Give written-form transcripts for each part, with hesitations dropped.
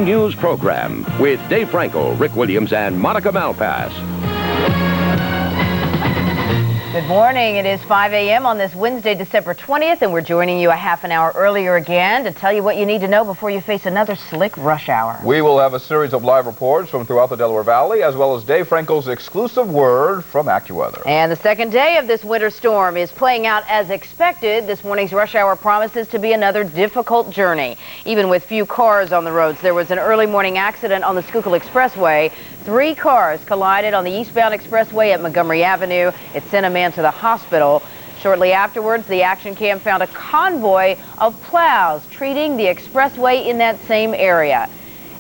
News program with Dave Frankel, Rick Williams, and Monica Malpass. Good morning. It is 5 a.m. on this Wednesday, December 20th, and we're joining you a half an hour earlier again to tell you what you need to know before you face another slick rush hour. We will have a series of live reports from throughout the Delaware Valley, as well as Dave Frankel's exclusive word from AccuWeather. And the second day of this winter storm is playing out as expected. This morning's rush hour promises to be another difficult journey. Even with few cars on the roads, there was an early morning accident on the Schuylkill Expressway. 3 cars collided on the eastbound expressway at Montgomery Avenue. It sent a man to the hospital. Shortly afterwards, the action cam found a convoy of plows treating the expressway in that same area.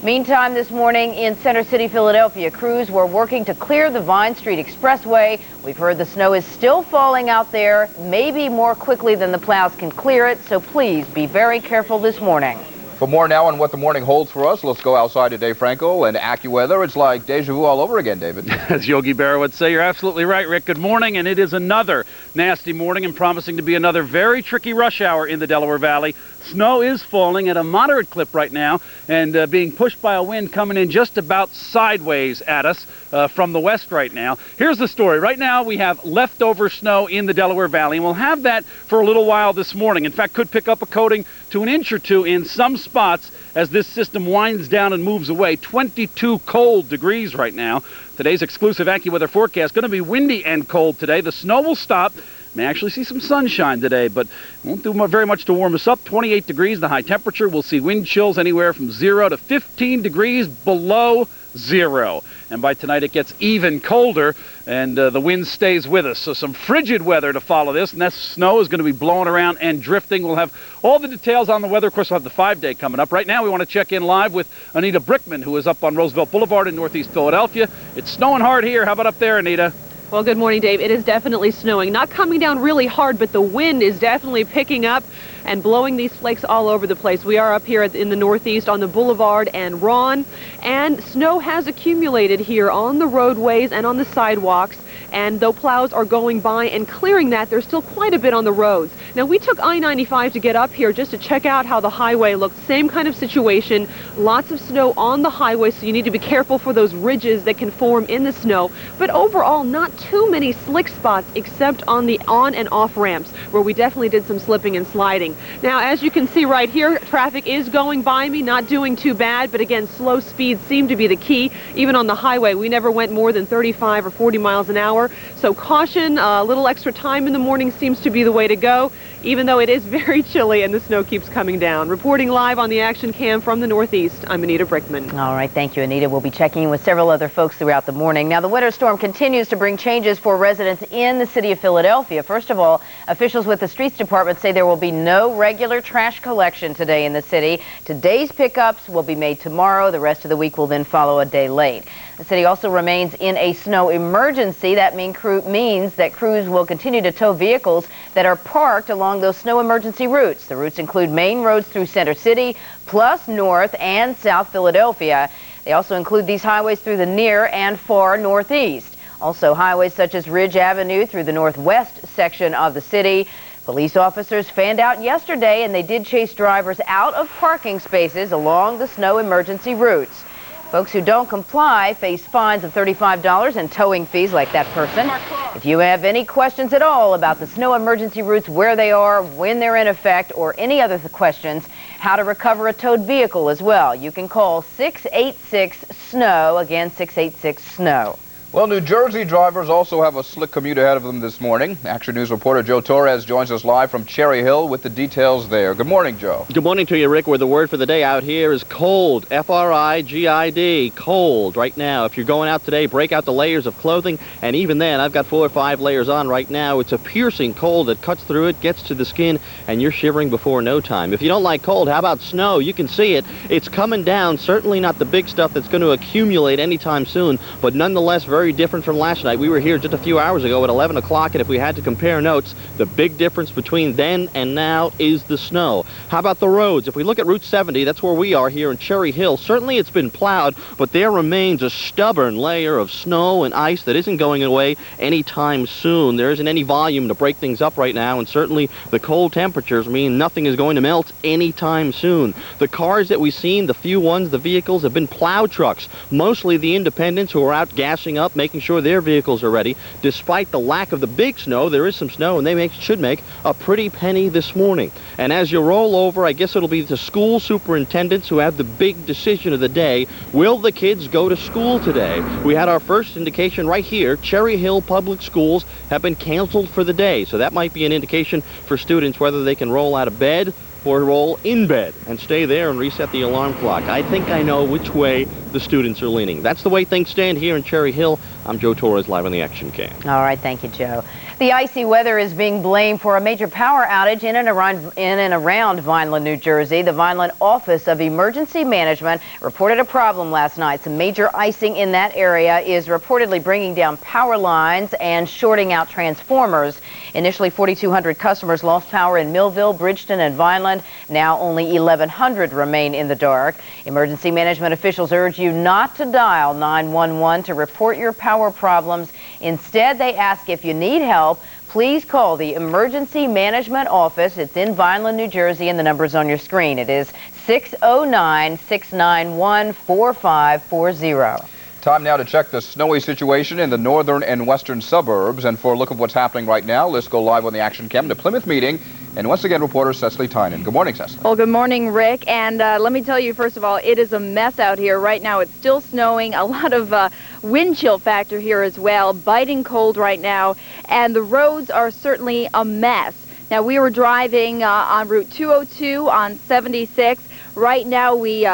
Meantime, this morning in Center City, Philadelphia, crews were working to clear the Vine Street Expressway. We've heard the snow is still falling out there, maybe more quickly than the plows can clear it, so please be very careful this morning. For more now on what the morning holds for us, let's go outside to Dave Frankel and AccuWeather. It's like deja vu all over again, David. As Yogi Berra would say, you're absolutely right, Rick. Good morning, and it is another nasty morning and promising to be another very tricky rush hour in the Delaware Valley. Snow is falling at a moderate clip right now and being pushed by a wind coming in just about sideways at us from the west right now. Here's the story. Right now we have leftover snow in the Delaware Valley, and we'll have that for a little while this morning. In fact, could pick up a coating to an inch or two in some spots as this system winds down and moves away. 22 cold degrees right now. Today's exclusive AccuWeather forecast going to be windy and cold today. The snow will stop. May actually see some sunshine today, but won't do very much to warm us up. 28 degrees, the high temperature. We'll see wind chills anywhere from 0 to 15 degrees below 0. And by tonight, it gets even colder, and the wind stays with us. So some frigid weather to follow this, and that snow is going to be blowing around and drifting. We'll have all the details on the weather. Of course, we'll have the 5-day coming up. Right now, we want to check in live with Anita Brickman, who is up on Roosevelt Boulevard in Northeast Philadelphia. It's snowing hard here. How about up there, Anita? Well, good morning, Dave. It is definitely snowing. Not coming down really hard, but the wind is definitely picking up and blowing these flakes all over the place. We are up here in the Northeast on the Boulevard and Ron, and snow has accumulated here on the roadways and on the sidewalks. And though plows are going by and clearing that, there's still quite a bit on the roads. Now, we took I-95 to get up here just to check out how the highway looked. Same kind of situation. Lots of snow on the highway, so you need to be careful for those ridges that can form in the snow. But overall, not too many slick spots except on the on and off ramps, where we definitely did some slipping and sliding. Now, as you can see right here, traffic is going by me, not doing too bad, but again, slow speeds seem to be the key. Even on the highway, we never went more than 35 or 40 miles an hour. So caution, a little extra time in the morning seems to be the way to go, even though it is very chilly and the snow keeps coming down. Reporting live on the action cam from the Northeast, I'm Anita Brickman. All right, thank you, Anita. We'll be checking in with several other folks throughout the morning. Now, the winter storm continues to bring changes for residents in the city of Philadelphia. First of all, officials with the Streets Department say there will be no regular trash collection today in the city. Today's pickups will be made tomorrow. The rest of the week will then follow a day late. The city also remains in a snow emergency. That means that crews will continue to tow vehicles that are parked along those snow emergency routes. The routes include main roads through Center City, plus North and South Philadelphia. They also include these highways through the near and far Northeast. Also, highways such as Ridge Avenue through the northwest section of the city. Police officers fanned out yesterday, and they did chase drivers out of parking spaces along the snow emergency routes. Folks who don't comply face fines of $35 and towing fees like that person. If you have any questions at all about the snow emergency routes, where they are, when they're in effect, or any other questions, how to recover a towed vehicle as well, you can call 686-SNOW. Again, 686-SNOW. Well, New Jersey drivers also have a slick commute ahead of them this morning. Action News reporter Joe Torres joins us live from Cherry Hill with the details there. Good morning, Joe. Good morning to you, Rick, where the word for the day out here is cold. F-R-I-G-I-D, cold right now. If you're going out today, break out the layers of clothing, and even then, I've got 4 or 5 layers on right now. It's a piercing cold that cuts through it, gets to the skin, and you're shivering before no time. If you don't like cold, how about snow? You can see it. It's coming down, certainly not the big stuff that's going to accumulate anytime soon, but nonetheless very very different from last night. We were here just a few hours ago at 11 o'clock, and if we had to compare notes, the big difference between then and now is the snow. How about the roads? If we look at Route 70, that's where we are here in Cherry Hill. Certainly it's been plowed, but there remains a stubborn layer of snow and ice that isn't going away anytime soon. There isn't any volume to break things up right now, and certainly the cold temperatures mean nothing is going to melt anytime soon. The cars that we've seen, the few ones, the vehicles, have been plow trucks, mostly the independents who are out gassing up, making sure their vehicles are ready. Despite the lack of the big snow, there is some snow, and they should make a pretty penny this morning. And as you roll over, I guess it'll be the school superintendents who have the big decision of the day. Will the kids go to school today? We had our first indication right here. Cherry Hill Public Schools have been canceled for the day, so that might be an indication for students whether they can roll out of bed or roll in bed and stay there and reset the alarm clock. I think I know which way the students are leaning. That's the way things stand here in Cherry Hill. I'm Joe Torres, live on the Action Cam. All right, thank you, Joe. The icy weather is being blamed for a major power outage in and around Vineland, New Jersey. The Vineland Office of Emergency Management reported a problem last night. Some major icing in that area is reportedly bringing down power lines and shorting out transformers. Initially, 4,200 customers lost power in Millville, Bridgeton, and Vineland. Now only 1,100 remain in the dark. Emergency management officials urge you not to dial 911 to report your power problems. Instead, they ask if you need help, please call the Emergency Management Office. It's in Vineland, New Jersey, and the number's on your screen. It is 609-691-4540. Time now to check the snowy situation in the northern and western suburbs. And for a look at what's happening right now, let's go live on the Action Cam to Plymouth meeting. And once again, reporter Cecily Tynan. Good morning, Cecily. Well, good morning, Rick. And let me tell you, first of all, it is a mess out here. Right now, it's still snowing. A lot of wind chill factor here as well. Biting cold right now. And the roads are certainly a mess. Now, we were driving on Route 202 on 76. Right now, we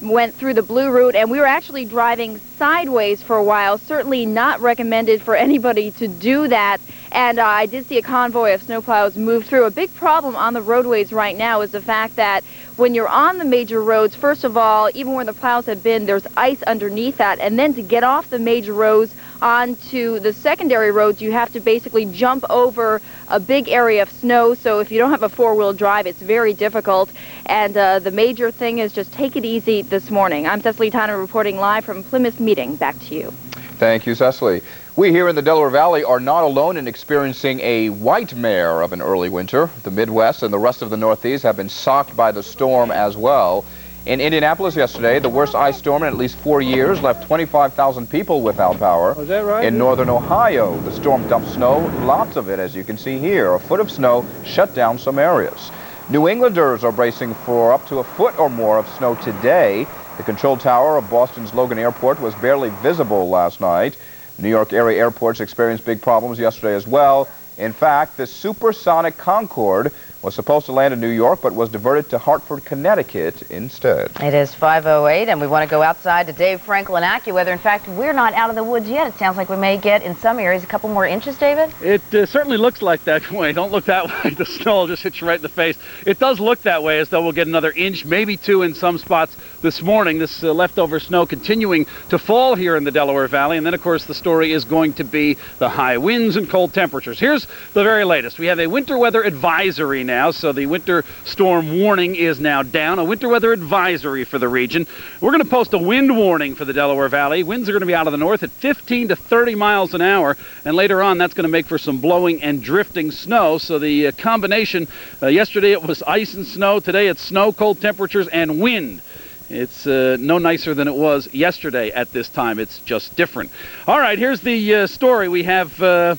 went through the blue route, and we were actually driving sideways for a while. Certainly not recommended for anybody to do that. And I did see a convoy of snowplows move through. A big problem on the roadways right now is the fact that when you're on the major roads, first of all, even where the plows have been, there's ice underneath that. And then to get off the major roads onto the secondary roads, you have to basically jump over a big area of snow. So if you don't have a four-wheel drive, it's very difficult. And the major thing is just take it easy this morning. I'm Cecily Tynan reporting live from Plymouth meeting. Back to you. Thank you, Cecily. We here in the Delaware Valley are not alone in experiencing a nightmare of an early winter. The Midwest and the rest of the Northeast have been socked by the storm as well. In Indianapolis yesterday, the worst ice storm in at least 4 years left 25,000 people without power. Oh, is that right? In northern Ohio, the storm dumped snow, lots of it, as you can see here. A foot of snow shut down some areas. New Englanders are bracing for up to a foot or more of snow today. The control tower of Boston's Logan Airport was barely visible last night. New York area airports experienced big problems yesterday as well. In fact, the supersonic Concorde was supposed to land in New York, but was diverted to Hartford, Connecticut instead. It is 5:08, and we want to go outside to Dave Frankel and AccuWeather. In fact, we're not out of the woods yet. It sounds like we may get, in some areas, a couple more inches, David? It certainly looks like that way. Don't look that way. The snow will just hit you right in the face. It does look that way, as though we'll get another inch, maybe two in some spots this morning. This leftover snow continuing to fall here in the Delaware Valley. And then, of course, the story is going to be the high winds and cold temperatures. Here's the very latest. We have a winter weather advisory now, so the winter storm warning is now down. A winter weather advisory for the region. We're going to post a wind warning for the Delaware Valley. Winds are going to be out of the north at 15 to 30 miles an hour, and later on that's going to make for some blowing and drifting snow. So the combination, yesterday it was ice and snow. Today it's snow, cold temperatures, and wind. It's no nicer than it was yesterday at this time. It's just different. All right, here's the story. We have a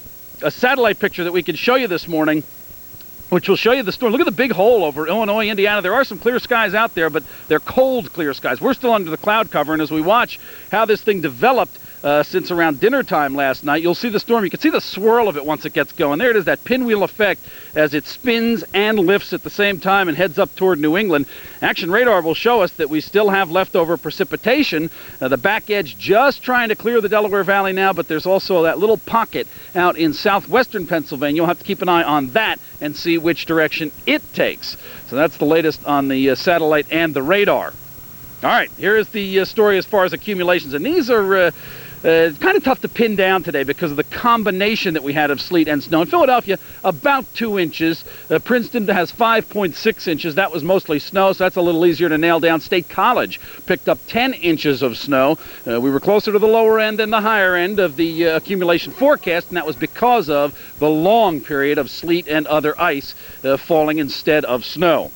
satellite picture that we can show you this morning, which will show you the storm. Look at the big hole over Illinois, Indiana. There are some clear skies out there, but they're cold clear skies. We're still under the cloud cover, and as we watch how this thing developed since around dinner time last night, you'll see the storm. You can see the swirl of it once it gets going. There it is, that pinwheel effect as it spins and lifts at the same time and heads up toward New England. Action radar will show us that we still have leftover precipitation. The back edge just trying to clear the Delaware Valley now, but there's also that little pocket out in southwestern Pennsylvania. You'll have to keep an eye on that and see which direction it takes. So that's the latest on the satellite and the radar. All right, here is the story as far as accumulations. And these are It's kind of tough to pin down today because of the combination that we had of sleet and snow. In Philadelphia, about 2 inches. Princeton has 5.6 inches. That was mostly snow, so that's a little easier to nail down. State College picked up 10 inches of snow. We were closer to the lower end than the higher end of the accumulation forecast, and that was because of the long period of sleet and other ice falling instead of snow.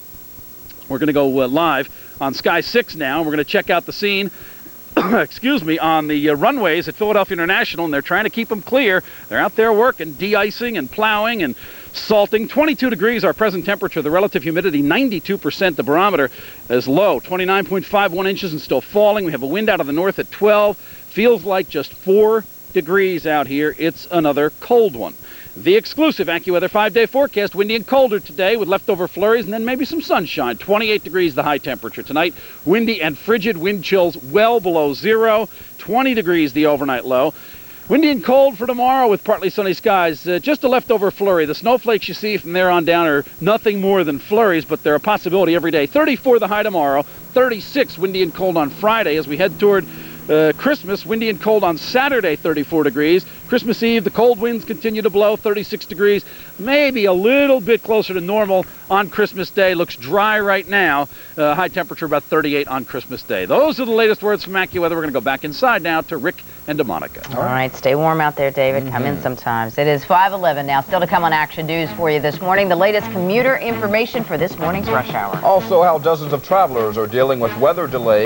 We're going to go live on Sky 6 now, and we're going to check out the scene excuse me, on the runways at Philadelphia International, and they're trying to keep them clear. They're out there working, de-icing and plowing and salting. 22 degrees our present temperature, the relative humidity 92%, the barometer is low, 29.51 inches and still falling. We have a wind out of the north at 12. Feels like just 4 degrees out here. It's another cold one. The exclusive AccuWeather 5-day forecast, windy and colder today with leftover flurries and then maybe some sunshine. 28 degrees the high temperature tonight. Windy and frigid, wind chills well below 0. 20 degrees the overnight low. Windy and cold for tomorrow with partly sunny skies. Just a leftover flurry. The snowflakes you see from there on down are nothing more than flurries, but they're a possibility every day. 34 the high tomorrow. 36 windy and cold on Friday as we head toward Christmas. Windy and cold on Saturday, 34 degrees. Christmas Eve, the cold winds continue to blow, 36 degrees. Maybe a little bit closer to normal on Christmas Day. Looks dry right now. High temperature about 38 on Christmas Day. Those are the latest words from AccuWeather. We're going to go back inside now to Rick and DeMonica. All right, stay warm out there, David. Come in sometimes. It is 5:11 now. Still to come on Action News for you this morning. The latest commuter information for this morning's rush hour. Also, how dozens of travelers are dealing with weather delay.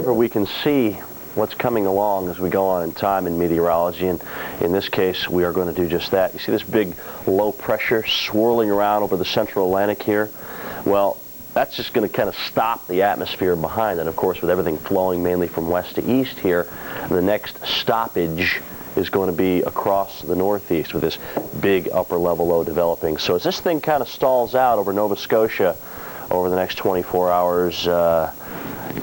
We can see what's coming along as we go on in time in meteorology, and in this case we are going to do just that. You see this big low pressure swirling around over the central Atlantic here? Well, that's just going to kind of stop the atmosphere behind it. Of course, with everything flowing mainly from west to east here, the next stoppage is going to be across the northeast with this big upper level low developing. So as this thing kind of stalls out over Nova Scotia over the next 24 hours,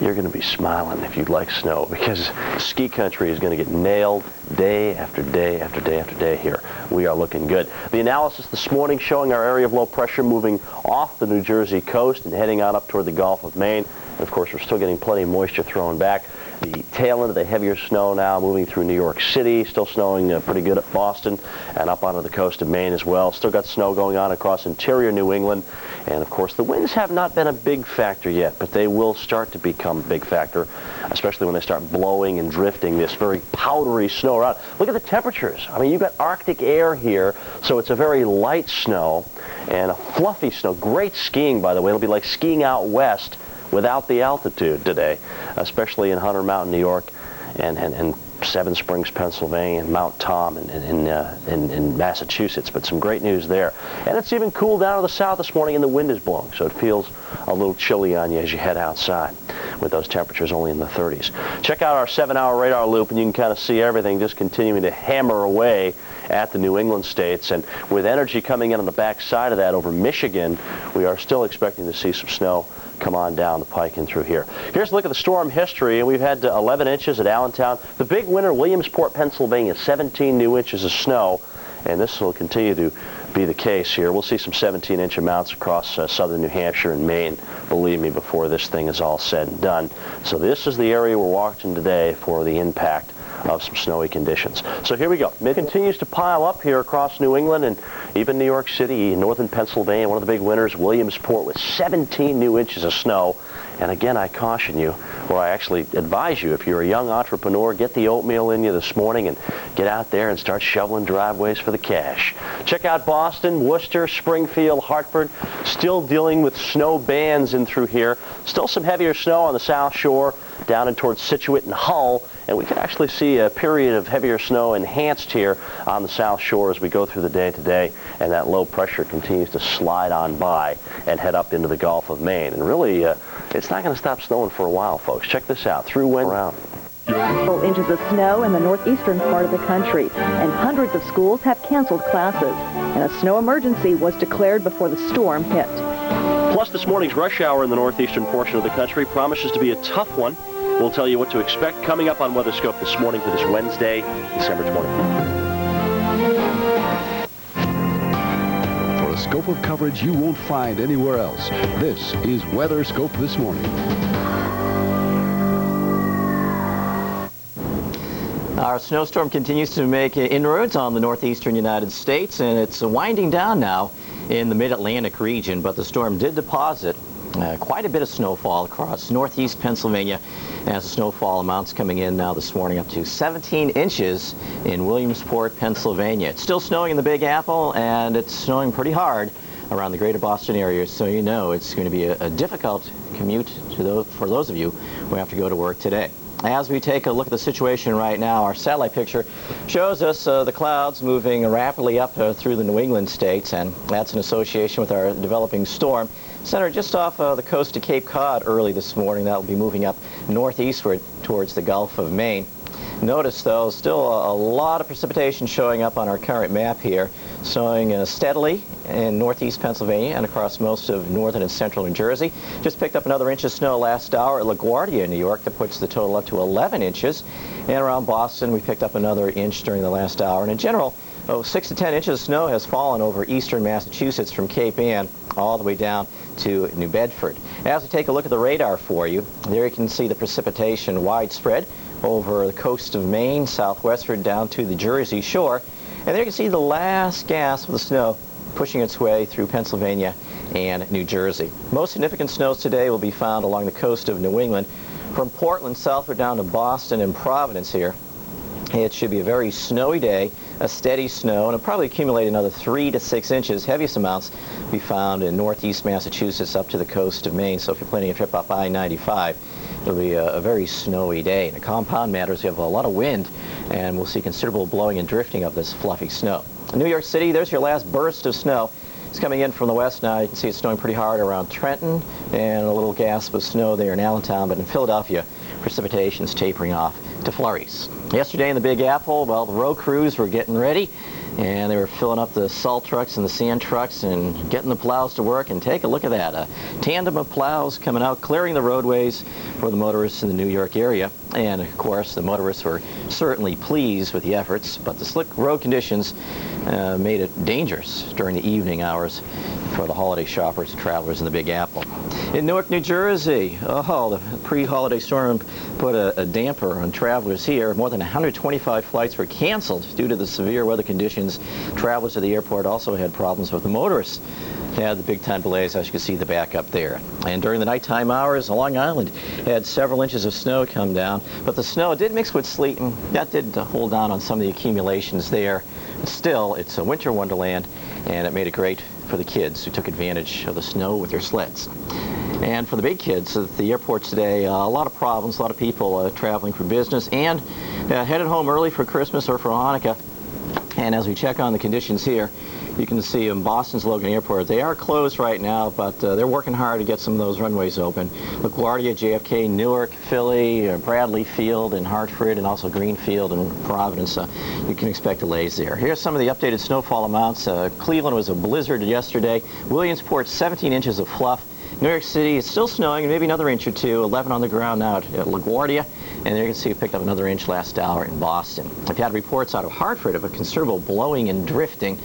you're going to be smiling if you'd like snow, because ski country is going to get nailed day after day after day after day here. We are looking good. The analysis this morning showing our area of low pressure moving off the New Jersey coast and heading on up toward the Gulf of Maine. And of course, we're still getting plenty of moisture thrown back. The tail end of the heavier snow now moving through New York City, still snowing pretty good at Boston and up onto the coast of Maine as well. Still got snow going on across interior New England. And of course, the winds have not been a big factor yet, but they will start to become a big factor, especially when they start blowing and drifting this very powdery snow around. Look at the temperatures. I mean, you've got Arctic air here, so it's a very light snow and a fluffy snow. Great skiing, by the way. It'll be like skiing out west without the altitude today, especially in Hunter Mountain, New York, and Seven Springs, Pennsylvania, and Mount Tom in Massachusetts. But some great news there. And it's even cooled down to the south this morning, and the wind is blowing, so it feels a little chilly on you as you head outside with those temperatures only in the 30s. Check out our 7-hour radar loop, and you can kind of see everything just continuing to hammer away at the New England states. And with energy coming in on the back side of that over Michigan, we are still expecting to see some snow come on down the pike and through here. Here's a look at the storm history, and we've had 11 inches at Allentown. The big winner, Williamsport, Pennsylvania, 17 new inches of snow, and this will continue to be the case here. We'll see some 17-inch amounts across southern New Hampshire and Maine, believe me, before this thing is all said and done. So this is the area we're watching today for the impact of some snowy conditions. So here we go. It continues to pile up here across New England and even New York City, northern Pennsylvania. One of the big winners, Williamsport, with 17 new inches of snow. And again, I caution you, or I actually advise you, if you're a young entrepreneur, get the oatmeal in you this morning and get out there and start shoveling driveways for the cash. Check out Boston, Worcester, Springfield, Hartford, still dealing with snow bands in through here. Still some heavier snow on the South Shore, down in towards Scituate and Hull, and we can actually see a period of heavier snow enhanced here on the South Shore as we go through the day today, and that low pressure continues to slide on by and head up into the Gulf of Maine. And really, it's not going to stop snowing for a while, folks. Check this out. Through wind around. Several inches of snow in the northeastern part of the country, and hundreds of schools have canceled classes, and a snow emergency was declared before the storm hit. Plus, this morning's rush hour in the northeastern portion of the country promises to be a tough one. We'll tell you what to expect coming up on WeatherScope this morning for this Wednesday, December 20th. For a scope of coverage you won't find anywhere else, this is WeatherScope This Morning. Our snowstorm continues to make inroads on the northeastern United States, and it's winding down now in the mid-Atlantic region, but the storm did deposit quite a bit of snowfall across northeast Pennsylvania as the snowfall amounts coming in now this morning up to 17 inches in Williamsport, Pennsylvania. It's still snowing in the Big Apple, and it's snowing pretty hard around the greater Boston area, so you know it's going to be a difficult commute for those of you who have to go to work today. As we take a look at the situation right now, our satellite picture shows us the clouds moving rapidly up through the New England states, and that's in association with our developing storm centered just off the coast of Cape Cod early this morning. That will be moving up northeastward towards the Gulf of Maine. Notice, though, still a lot of precipitation showing up on our current map here, snowing steadily in northeast Pennsylvania and across most of northern and central New Jersey. Just picked up another inch of snow last hour at LaGuardia, New York. That puts the total up to 11 inches. And around Boston, we picked up another inch during the last hour. And in general, 6 to 10 inches of snow has fallen over eastern Massachusetts from Cape Ann all the way down to New Bedford. As we take a look at the radar for you, there you can see the precipitation widespread over the coast of Maine, southwestward down to the Jersey Shore. And there you can see the last gasp of the snow pushing its way through Pennsylvania and New Jersey. Most significant snows today will be found along the coast of New England, from Portland southward down to Boston and Providence here. It should be a very snowy day, a steady snow, and it'll probably accumulate another 3 to 6 inches. Heaviest amounts be found in northeast Massachusetts up to the coast of Maine. So if you're planning a trip up I-95, it'll be a very snowy day. In the compound matters, we have a lot of wind, and we'll see considerable blowing and drifting of this fluffy snow. In New York City, there's your last burst of snow. It's coming in from the west now. You can see it's snowing pretty hard around Trenton, and a little gasp of snow there in Allentown. But in Philadelphia, precipitation's tapering off to flurries. Yesterday in the Big Apple, well, the road crews were getting ready, and they were filling up the salt trucks and the sand trucks and getting the plows to work. And take a look at that, a tandem of plows coming out, clearing the roadways for the motorists in the New York area. And of course, the motorists were certainly pleased with the efforts, but the slick road conditions made it dangerous during the evening hours for the holiday shoppers and travelers in the Big Apple. In Newark, New Jersey, the pre-holiday storm put a damper on travelers here. More than 125 flights were canceled due to the severe weather conditions. Travelers at the airport also had problems with the motorists. They had the big-time delays, as you can see the back up there. And during the nighttime hours, Long Island had several inches of snow come down, but the snow did mix with sleet, and that did hold down on some of the accumulations there. But still, it's a winter wonderland, and it made it great for the kids who took advantage of the snow with their sleds. And for the big kids at the airport today, a lot of problems, a lot of people traveling for business and headed home early for Christmas or for Hanukkah. And as we check on the conditions here, you can see in Boston's Logan Airport, they are closed right now, but they're working hard to get some of those runways open. LaGuardia, JFK, Newark, Philly, Bradley Field, and Hartford, and also Greenfield and Providence. You can expect delays there. Here's some of the updated snowfall amounts. Cleveland was a blizzard yesterday. Williamsport, 17 inches of fluff. New York City is still snowing, maybe another inch or two, 11 on the ground now at LaGuardia, and there you can see it picked up another inch last hour in Boston. I've had reports out of Hartford of a considerable blowing and drifting,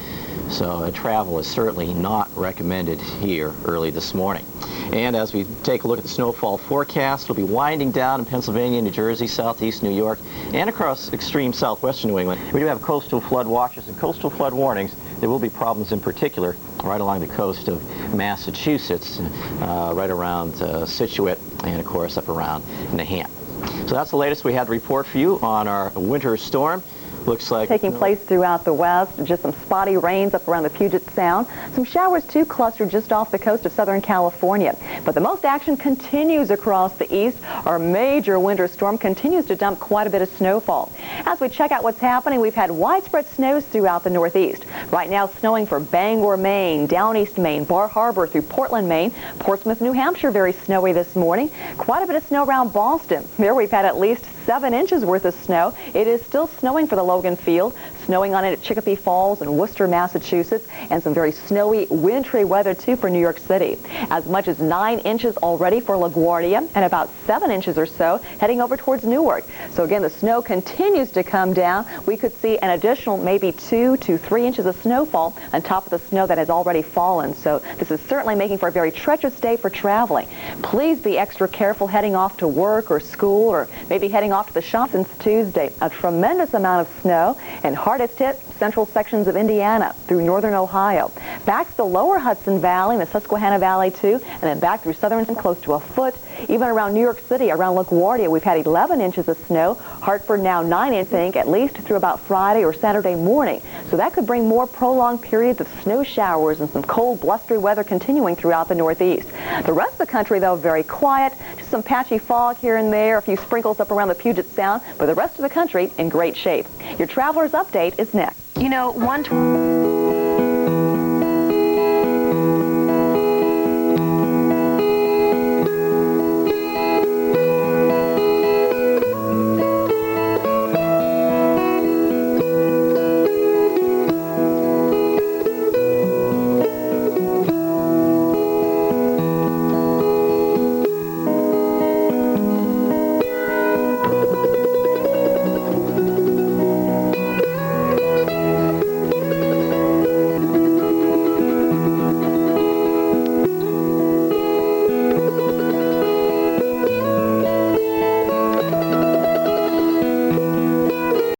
so travel is certainly not recommended here early this morning. And as we take a look at the snowfall forecast, it'll be winding down in Pennsylvania, New Jersey, southeast New York, and across extreme southwestern New England. We do have coastal flood watches and coastal flood warnings there will be problems in particular right along the coast of Massachusetts, right around Scituate, and of course up around Nahant. So that's the latest we had to report for you on our winter storm. Looks like taking place throughout the west, just some spotty rains up around the Puget Sound. Some showers too clustered just off the coast of Southern California. But the most action continues across the east. Our major winter storm continues to dump quite a bit of snowfall. As we check out what's happening, we've had widespread snows throughout the Northeast. Right now snowing for Bangor, Maine, down East Maine, Bar Harbor through Portland, Maine, Portsmouth, New Hampshire, very snowy this morning. Quite a bit of snow around Boston. There we've had at least 7 inches worth of snow. It is still snowing for the Logan Field, snowing on it at Chicopee Falls and Worcester, Massachusetts, and some very snowy, wintry weather too for New York City. As much as 9 inches already for LaGuardia and about 7 inches or so heading over towards Newark. So again, the snow continues to come down. We could see an additional maybe 2 to 3 inches of snowfall on top of the snow that has already fallen. So this is certainly making for a very treacherous day for traveling. Please be extra careful heading off to work or school, or maybe heading off to the shop since Tuesday. A tremendous amount of snow, and hardest hit central sections of Indiana through northern Ohio. Back to the lower Hudson Valley and the Susquehanna Valley too, and then back through southern close to a foot. Even around New York City, around LaGuardia, we've had 11 inches of snow. Hartford now 9 inches, I think, at least through about Friday or Saturday morning. So that could bring more prolonged periods of snow showers and some cold, blustery weather continuing throughout the Northeast. The rest of the country, though, very quiet. Just some patchy fog here and there, a few sprinkles up around the Puget Sound, but the rest of the country in great shape. Your Traveler's Update is next. You know, one